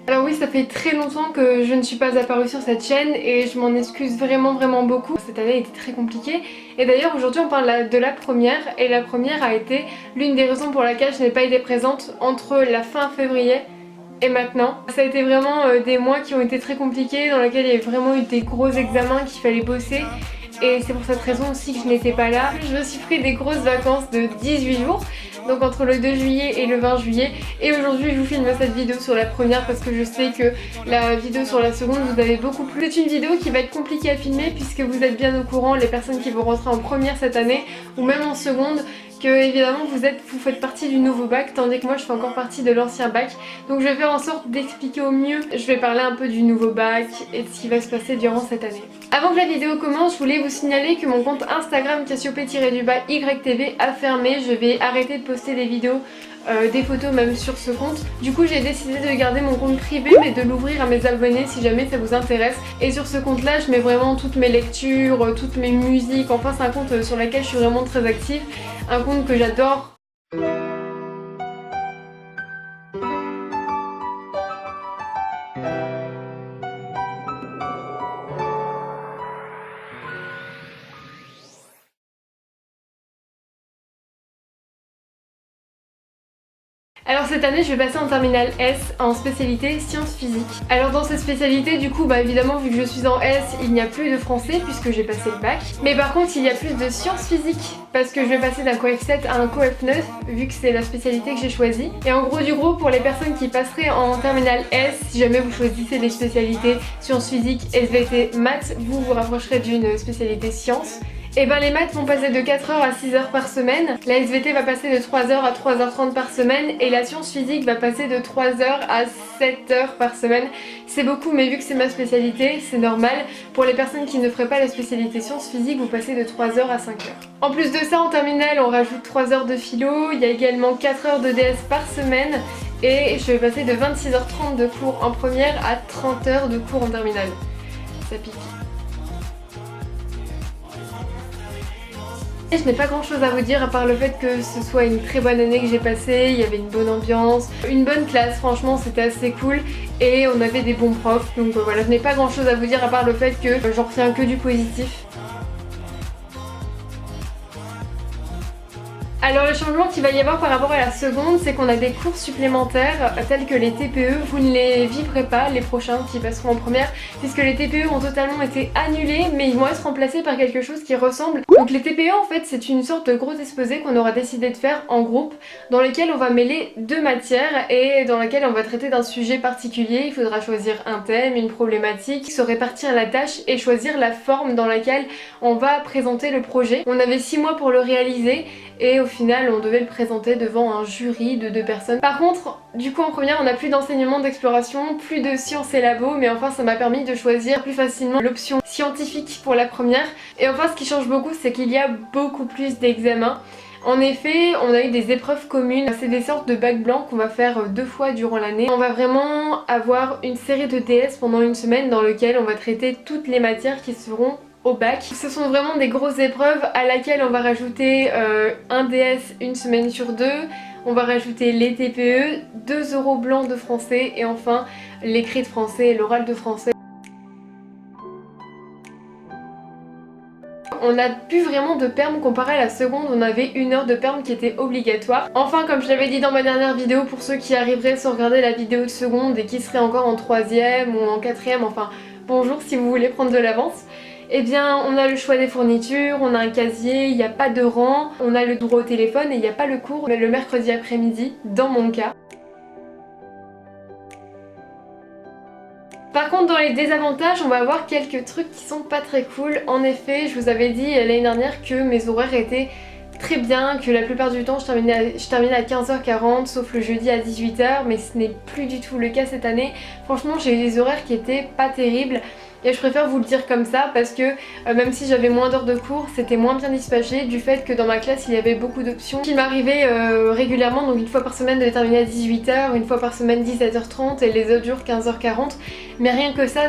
Alors oui, ça fait très longtemps que je ne suis pas apparue sur cette chaîne et je m'en excuse vraiment beaucoup. Cette année était très compliquée et d'ailleurs aujourd'hui on parle de la première et la première a été l'une des raisons pour laquelle je n'ai pas été présente entre la fin février et maintenant. Ça a été vraiment des mois qui ont été très compliqués, dans lesquels il y a vraiment eu des gros examens qu'il fallait bosser. Et c'est pour cette raison aussi que je n'étais pas là. Je me suis pris des grosses vacances de 18 jours, donc entre le 2 juillet et le 20 juillet. Et aujourd'hui je vous filme cette vidéo sur la première parce que je sais que la vidéo sur la seconde vous avez beaucoup plu. C'est une vidéo qui va être compliquée à filmer puisque vous êtes bien au courant, les personnes qui vont rentrer en première cette année ou même en seconde, que évidemment vous faites partie du nouveau bac tandis que moi je fais encore partie de l'ancien bac. Donc je vais faire en sorte d'expliquer au mieux. Je vais parler un peu du nouveau bac et de ce qui va se passer durant cette année. Avant que la vidéo commence, je voulais vous signaler que mon compte Instagram Cassiope-YTV a fermé. Je vais arrêter de poster des vidéos, des photos même sur ce compte. Du coup j'ai décidé de garder mon compte privé mais de l'ouvrir à mes abonnés si jamais ça vous intéresse. Et sur ce compte là je mets vraiment toutes mes lectures, toutes mes musiques, enfin c'est un compte sur lequel je suis vraiment très active. Un compte que j'adore. Alors cette année je vais passer en terminale S en spécialité sciences physiques. Alors dans cette spécialité du coup évidemment vu que je suis en S il n'y a plus de français puisque j'ai passé le bac. Mais par contre il y a plus de sciences physiques parce que je vais passer d'un coef 7 à un coef 9 vu que c'est la spécialité que j'ai choisie. Et en gros pour les personnes qui passeraient en terminale S, si jamais vous choisissez des spécialités sciences physiques, SVT, maths, vous vous rapprocherez d'une spécialité sciences. Et ben les maths vont passer de 4h à 6h par semaine, la SVT va passer de 3h à 3h30 par semaine et la science physique va passer de 3h à 7h par semaine. C'est beaucoup mais vu que c'est ma spécialité, c'est normal. Pour les personnes qui ne feraient pas la spécialité sciences physiques, vous passez de 3h à 5h. En plus de ça, en terminale, on rajoute 3 heures de philo, il y a également 4 heures de DS par semaine et je vais passer de 26h30 de cours en première à 30 heures de cours en terminale. Ça pique. Et je n'ai pas grand chose à vous dire à part le fait que ce soit une très bonne année que j'ai passée, il y avait une bonne ambiance, une bonne classe, franchement c'était assez cool et on avait des bons profs, donc voilà, je n'ai pas grand chose à vous dire à part le fait que j'en retiens que du positif. Alors le changement qu'il va y avoir par rapport à la seconde, c'est qu'on a des cours supplémentaires tels que les TPE. Vous ne les vivrez pas, les prochains qui passeront en première, puisque les TPE ont totalement été annulés, mais ils vont être remplacés par quelque chose qui ressemble. Donc les TPE en fait c'est une sorte de gros exposé qu'on aura décidé de faire en groupe, dans lequel on va mêler deux matières et dans lequel on va traiter d'un sujet particulier. Il faudra choisir un thème, une problématique, se répartir la tâche et choisir la forme dans laquelle on va présenter le projet. On avait 6 mois pour le réaliser et au final on devait le présenter devant un jury de 2 personnes. Par contre, du coup en première on n'a plus d'enseignement d'exploration, plus de sciences et labo, mais enfin ça m'a permis de choisir plus facilement l'option scientifique pour la première. Et enfin ce qui change beaucoup c'est qu'il y a beaucoup plus d'examens. En effet, on a eu des épreuves communes, c'est des sortes de bacs blancs qu'on va faire 2 fois durant l'année. On va vraiment avoir une série de DS pendant une semaine dans lequel on va traiter toutes les matières qui seront au bac. Ce sont vraiment des grosses épreuves à laquelle on va rajouter un DS une semaine sur 2. On va rajouter les TPE, 2 euros blancs de français et enfin l'écrit de français et l'oral de français. On n'a plus vraiment de perm comparé à la seconde, on avait 1 heure de perm qui était obligatoire. Enfin comme je l'avais dit dans ma dernière vidéo, pour ceux qui arriveraient sans regarder la vidéo de seconde et qui seraient encore en 3ème ou en 4ème, enfin bonjour si vous voulez prendre de l'avance. Eh bien on a le choix des fournitures, on a un casier, il n'y a pas de rang, on a le droit au téléphone et il n'y a pas le cours mais le mercredi après-midi dans mon cas. Par contre dans les désavantages on va avoir quelques trucs qui sont pas très cool. En effet je vous avais dit l'année dernière que mes horaires étaient très bien, que la plupart du temps je terminais à 15h40 sauf le jeudi à 18h, mais ce n'est plus du tout le cas cette année. Franchement j'ai eu des horaires qui étaient pas terribles. Et je préfère vous le dire comme ça parce que même si j'avais moins d'heures de cours, c'était moins bien dispatché du fait que dans ma classe il y avait beaucoup d'options qui m'arrivaient régulièrement, donc une fois par semaine de les terminer à 18h, une fois par semaine 17h30 et les autres jours 15h40. Mais rien que ça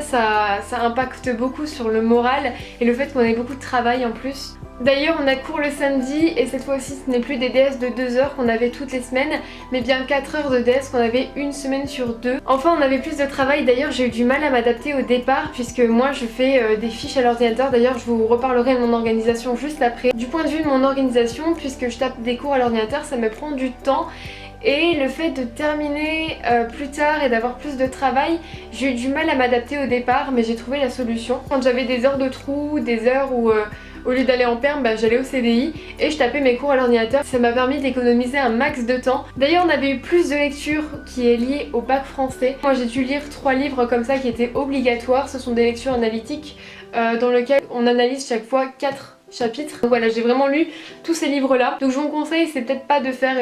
impacte beaucoup sur le moral et le fait qu'on ait beaucoup de travail en plus. D'ailleurs on a cours le samedi et cette fois-ci ce n'est plus des DS de 2 heures qu'on avait toutes les semaines mais bien 4 heures de DS qu'on avait une semaine sur 2. Enfin on avait plus de travail, d'ailleurs j'ai eu du mal à m'adapter au départ puisque moi je fais des fiches à l'ordinateur. D'ailleurs je vous reparlerai de mon organisation juste après. Du point de vue de mon organisation, puisque je tape des cours à l'ordinateur, ça me prend du temps. Et le fait de terminer plus tard et d'avoir plus de travail, j'ai eu du mal à m'adapter au départ mais j'ai trouvé la solution. Quand j'avais des heures de trou, des heures où au lieu d'aller en perm, j'allais au CDI et je tapais mes cours à l'ordinateur. Ça m'a permis d'économiser un max de temps. D'ailleurs on avait eu plus de lectures qui est liée au bac français. Moi j'ai dû lire 3 livres comme ça qui étaient obligatoires. Ce sont des lectures analytiques dans lesquelles on analyse chaque fois 4 chapitres. Donc voilà, j'ai vraiment lu tous ces livres là. Donc je vous conseille, c'est peut-être pas de faire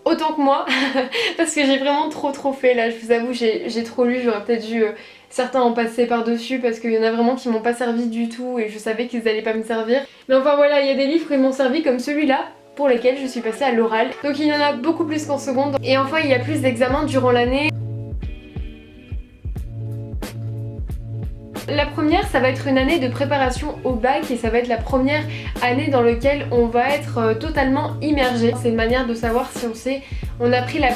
autant que moi parce que j'ai vraiment trop fait là, je vous avoue j'ai trop lu, j'aurais peut-être dû certains en passer par dessus parce qu'il y en a vraiment qui m'ont pas servi du tout et je savais qu'ils allaient pas me servir. Mais enfin voilà, il y a des livres qui m'ont servi comme celui-là pour lesquels je suis passée à l'oral. Donc il y en a beaucoup plus qu'en seconde. Et enfin il y a plus d'examens durant l'année. La première, ça va être une année de préparation au bac et ça va être la première année dans laquelle on va être totalement immergé. C'est une manière de savoir si on a pris la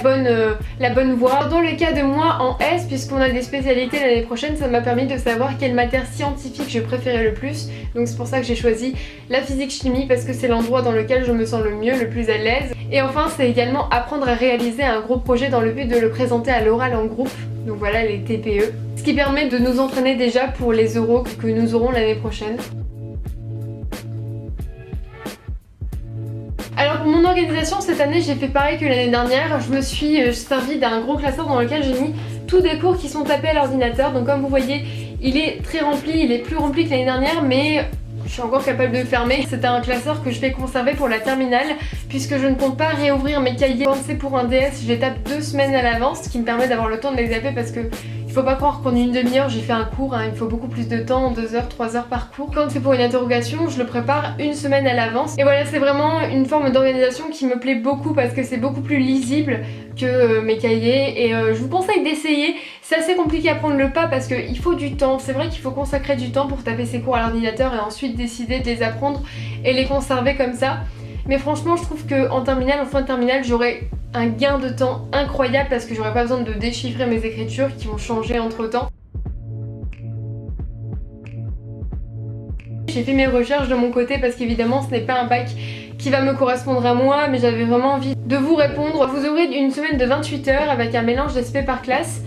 bonne voie. Dans le cas de moi en S, puisqu'on a des spécialités l'année prochaine, ça m'a permis de savoir quelle matière scientifique je préférais le plus. Donc c'est pour ça que j'ai choisi la physique-chimie parce que c'est l'endroit dans lequel je me sens le mieux, le plus à l'aise. Et enfin, c'est également apprendre à réaliser un gros projet dans le but de le présenter à l'oral en groupe. Donc voilà, les TPE. Ce qui permet de nous entraîner déjà pour les oraux que nous aurons l'année prochaine. Alors pour mon organisation cette année j'ai fait pareil que l'année dernière. Je me suis servi d'un gros classeur dans lequel j'ai mis tous des cours qui sont tapés à l'ordinateur. Donc comme vous voyez il est très rempli, il est plus rempli que l'année dernière mais je suis encore capable de le fermer. C'est un classeur que je vais conserver pour la terminale puisque je ne compte pas réouvrir mes cahiers. Pensez pour un DS, je les tape 2 semaines à l'avance, ce qui me permet d'avoir le temps de les zapper parce que il faut pas croire qu'en une demi-heure j'ai fait un cours, il faut beaucoup plus de temps, 2 heures, 3 heures par cours. Quand c'est pour une interrogation, je le prépare une semaine à l'avance. Et voilà, c'est vraiment une forme d'organisation qui me plaît beaucoup parce que c'est beaucoup plus lisible que mes cahiers et je vous conseille d'essayer. C'est assez compliqué à prendre le pas parce qu'il faut du temps. C'est vrai qu'il faut consacrer du temps pour taper ses cours à l'ordinateur et ensuite décider de les apprendre et les conserver comme ça. Mais franchement je trouve qu'en terminale, en fin de terminale, j'aurai un gain de temps incroyable parce que j'aurai pas besoin de déchiffrer mes écritures qui vont changer entre temps. J'ai fait mes recherches de mon côté parce qu'évidemment ce n'est pas un bac qui va me correspondre à moi mais j'avais vraiment envie de vous répondre. Vous aurez une semaine de 28 heures avec un mélange d'SP par classe.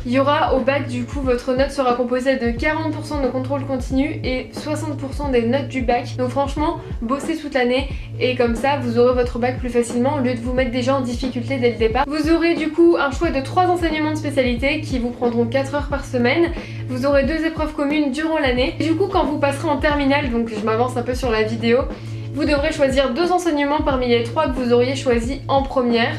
Il y aura au bac du coup, votre note sera composée de 40% de contrôle continu et 60% des notes du bac. Donc franchement, bossez toute l'année et comme ça vous aurez votre bac plus facilement au lieu de vous mettre déjà en difficulté dès le départ. Vous aurez du coup un choix de 3 enseignements de spécialité qui vous prendront 4 heures par semaine. Vous aurez 2 épreuves communes durant l'année. Du coup quand vous passerez en terminale, donc je m'avance un peu sur la vidéo, vous devrez choisir 2 enseignements parmi les 3 que vous auriez choisis en première.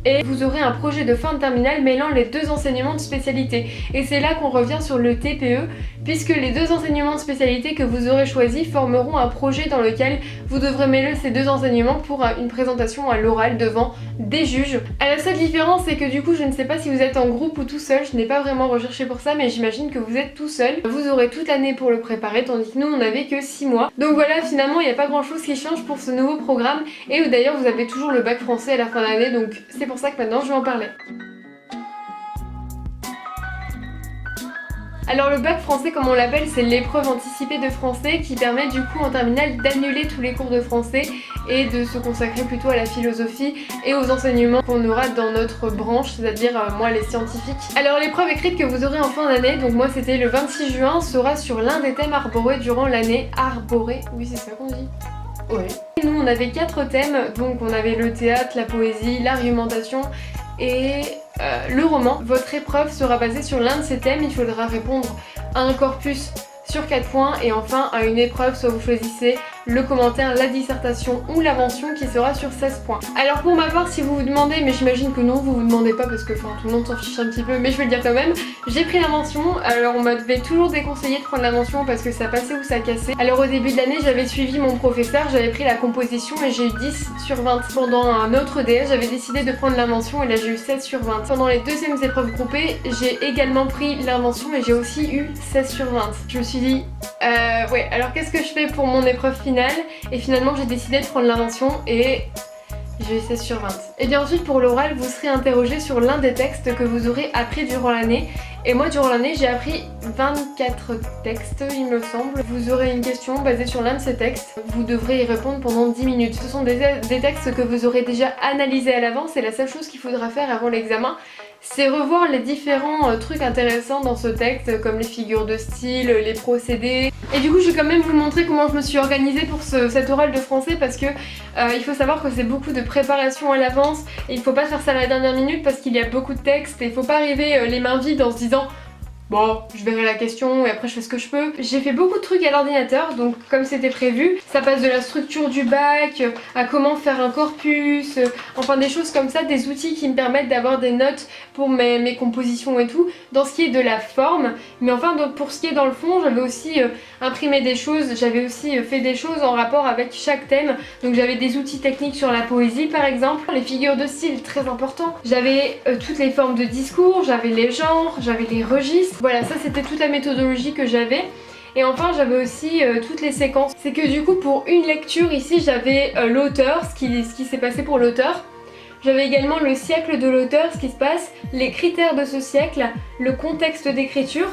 Et vous aurez un projet de fin de terminale mêlant les 2 enseignements de spécialité. Et c'est là qu'on revient sur le TPE, puisque les 2 enseignements de spécialité que vous aurez choisis formeront un projet dans lequel vous devrez mêler ces 2 enseignements pour une présentation à l'oral devant des juges. La seule différence c'est que du coup je ne sais pas si vous êtes en groupe ou tout seul, je n'ai pas vraiment recherché pour ça mais j'imagine que vous êtes tout seul. Vous aurez toute l'année pour le préparer tandis que nous on n'avait que 6 mois. Donc voilà, finalement il n'y a pas grand chose qui change pour ce nouveau programme et d'ailleurs vous avez toujours le bac français à la fin d'année donc c'est pour ça que maintenant je vais en parler. Alors le bac français comme on l'appelle c'est l'épreuve anticipée de français qui permet du coup en terminale d'annuler tous les cours de français et de se consacrer plutôt à la philosophie et aux enseignements qu'on aura dans notre branche, c'est-à-dire moi les scientifiques. Alors l'épreuve écrite que vous aurez en fin d'année, donc moi c'était le 26 juin, sera sur l'un des thèmes arborés durant l'année. Arboré, oui c'est ça qu'on dit. Oui. Nous on avait 4 thèmes, donc on avait le théâtre, la poésie, l'argumentation et le roman. Votre épreuve sera basée sur l'un de ces thèmes, il faudra répondre à un corpus sur 4 points et enfin à une épreuve, soit vous choisissez le commentaire, la dissertation ou la mention qui sera sur 16 points. Alors pour ma part, si vous vous demandez, mais j'imagine que non, vous vous demandez pas parce que tout le monde s'en fiche un petit peu, mais je vais le dire quand même, j'ai pris la mention. Alors on m'avait toujours déconseillé de prendre la mention parce que ça passait ou ça cassait. Alors au début de l'année, j'avais suivi mon professeur, j'avais pris la composition et j'ai eu 10 sur 20. Pendant un autre DS, j'avais décidé de prendre la mention et là j'ai eu 16 sur 20. Pendant les deuxièmes épreuves groupées, j'ai également pris la mention et j'ai aussi eu 16 sur 20. Je me suis dit, ouais, alors qu'est-ce que je fais pour mon épreuve finale? Et finalement j'ai décidé de prendre la mention et j'ai eu 16 sur 20. Et bien ensuite pour l'oral, vous serez interrogé sur l'un des textes que vous aurez appris durant l'année. Et moi durant l'année j'ai appris 24 textes il me semble. Vous aurez une question basée sur l'un de ces textes. Vous devrez y répondre pendant 10 minutes. Ce sont des textes que vous aurez déjà analysés à l'avance et la seule chose qu'il faudra faire avant l'examen, c'est revoir les différents trucs intéressants dans ce texte, comme les figures de style, les procédés. Et du coup je vais quand même vous montrer comment je me suis organisée pour cet oral de français parce que il faut savoir que c'est beaucoup de préparation à l'avance et il faut pas faire ça à la dernière minute parce qu'il y a beaucoup de textes et il faut pas arriver les mains vides en se disant bon, je verrai la question et après je fais ce que je peux. J'ai fait beaucoup de trucs à l'ordinateur, donc comme c'était prévu, ça passe de la structure du bac à comment faire un corpus, enfin des choses comme ça, des outils qui me permettent d'avoir des notes pour mes compositions et tout, dans ce qui est de la forme. Mais enfin donc, pour ce qui est dans le fond, j'avais aussi imprimé des choses, j'avais aussi fait des choses en rapport avec chaque thème. Donc j'avais des outils techniques sur la poésie par exemple, les figures de style, très important. J'avais toutes les formes de discours, j'avais les genres, j'avais les registres. Voilà, ça c'était toute la méthodologie que j'avais. Et enfin j'avais aussi toutes les séquences. C'est que du coup pour une lecture ici j'avais l'auteur, ce qui s'est passé pour l'auteur. J'avais également le siècle de l'auteur, ce qui se passe, les critères de ce siècle, le contexte d'écriture.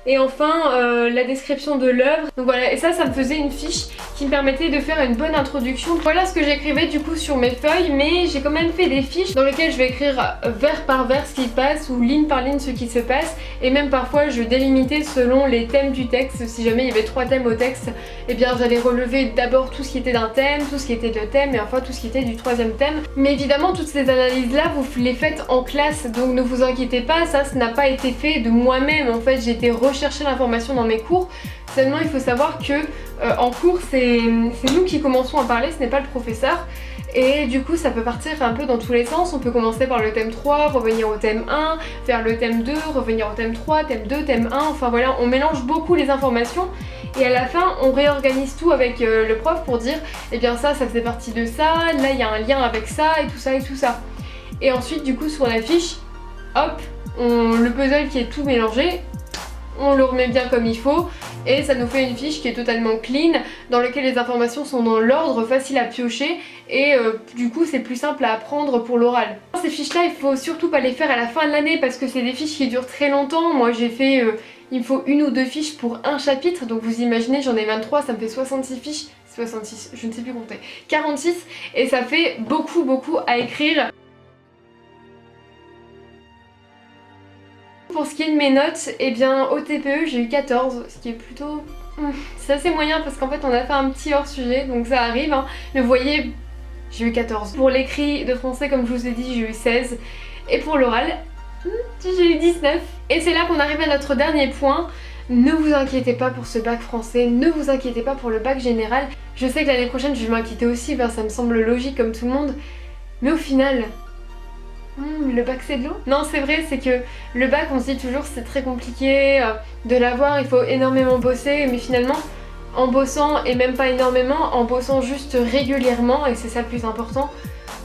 Et enfin la description de l'œuvre. Donc voilà, et ça me faisait une fiche qui me permettait de faire une bonne introduction. Voilà ce que j'écrivais du coup sur mes feuilles, mais j'ai quand même fait des fiches dans lesquelles je vais écrire vers par vers ce qui passe ou ligne par ligne ce qui se passe. Et même parfois je délimitais selon les thèmes du texte. Si jamais il y avait 3 thèmes au texte, eh bien j'allais relever d'abord tout ce qui était d'un thème, tout ce qui était de thème et enfin tout ce qui était du 3e thème. Mais évidemment toutes ces analyses là vous les faites en classe, donc ne vous inquiétez pas, ça n'a pas été fait de moi-même. En fait j'ai été rechercher l'information dans mes cours. Seulement il faut savoir que en cours c'est nous qui commençons à parler, ce n'est pas le professeur. Et du coup ça peut partir un peu dans tous les sens. On peut commencer par le thème 3, revenir au thème 1, faire le thème 2, revenir au thème 3, thème 2, thème 1. Enfin voilà, on mélange beaucoup les informations. Et à la fin on réorganise tout avec le prof pour dire eh bien ça faisait partie de ça, là il y a un lien avec ça et tout ça et tout ça. Et ensuite du coup sur la fiche, hop, le puzzle qui est tout mélangé, on le remet bien comme il faut et ça nous fait une fiche qui est totalement clean, dans laquelle les informations sont dans l'ordre, facile à piocher et du coup c'est plus simple à apprendre pour l'oral. Ces fiches là il faut surtout pas les faire à la fin de l'année parce que c'est des fiches qui durent très longtemps. Moi j'ai fait, il me faut 1 ou 2 fiches pour un chapitre, donc vous imaginez j'en ai 23, ça me fait 66 fiches, 66, je ne sais plus compter, 46 et ça fait beaucoup à écrire. Pour ce qui est de mes notes, eh bien au TPE j'ai eu 14, ce qui est plutôt... c'est assez moyen parce qu'en fait on a fait un petit hors sujet, donc ça arrive, hein. Mais vous voyez, j'ai eu 14. Pour l'écrit de français comme je vous ai dit j'ai eu 16. Et pour l'oral, j'ai eu 19. Et c'est là qu'on arrive à notre dernier point. Ne vous inquiétez pas pour ce bac français, ne vous inquiétez pas pour le bac général. Je sais que l'année prochaine je vais m'inquiéter aussi, ça me semble logique comme tout le monde. Mais au final... le bac c'est de l'eau? Non c'est vrai, c'est que le bac on se dit toujours c'est très compliqué de l'avoir, il faut énormément bosser, mais finalement en bossant, et même pas énormément, en bossant juste régulièrement, et c'est ça le plus important,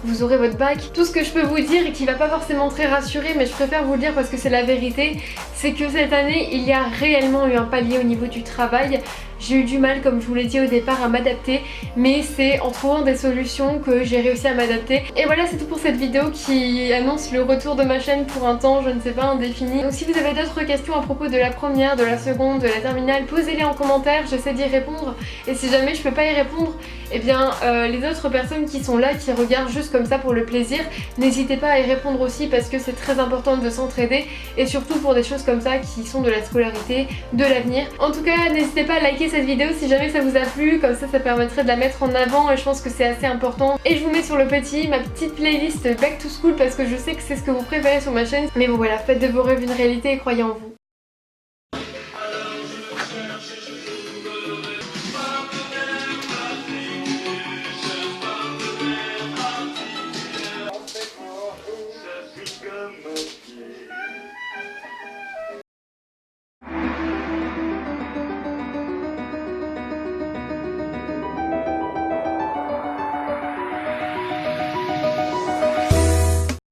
vous aurez votre bac. Tout ce que je peux vous dire et qui va pas forcément très rassurer, mais je préfère vous le dire parce que c'est la vérité, c'est que cette année il y a réellement eu un palier au niveau du travail. J'ai eu du mal, comme je vous l'ai dit au départ, à m'adapter, mais c'est en trouvant des solutions que j'ai réussi à m'adapter. Et voilà, c'est tout pour cette vidéo qui annonce le retour de ma chaîne pour un temps, je ne sais pas, indéfini. Donc si vous avez d'autres questions à propos de la première, de la seconde, de la terminale, posez-les en commentaire, j'essaie d'y répondre. Et si jamais je peux pas y répondre, eh bien les autres personnes qui sont là, qui regardent juste comme ça pour le plaisir, n'hésitez pas à y répondre aussi parce que c'est très important de s'entraider et surtout pour des choses comme ça qui sont de la scolarité, de l'avenir. En tout cas, n'hésitez pas à liker cette vidéo si jamais ça vous a plu, comme ça permettrait de la mettre en avant et je pense que c'est assez important. Et je vous mets sur le petit ma petite playlist Back to School parce que je sais que c'est ce que vous préférez sur ma chaîne. Mais bon voilà, faites de vos rêves une réalité et croyez en vous.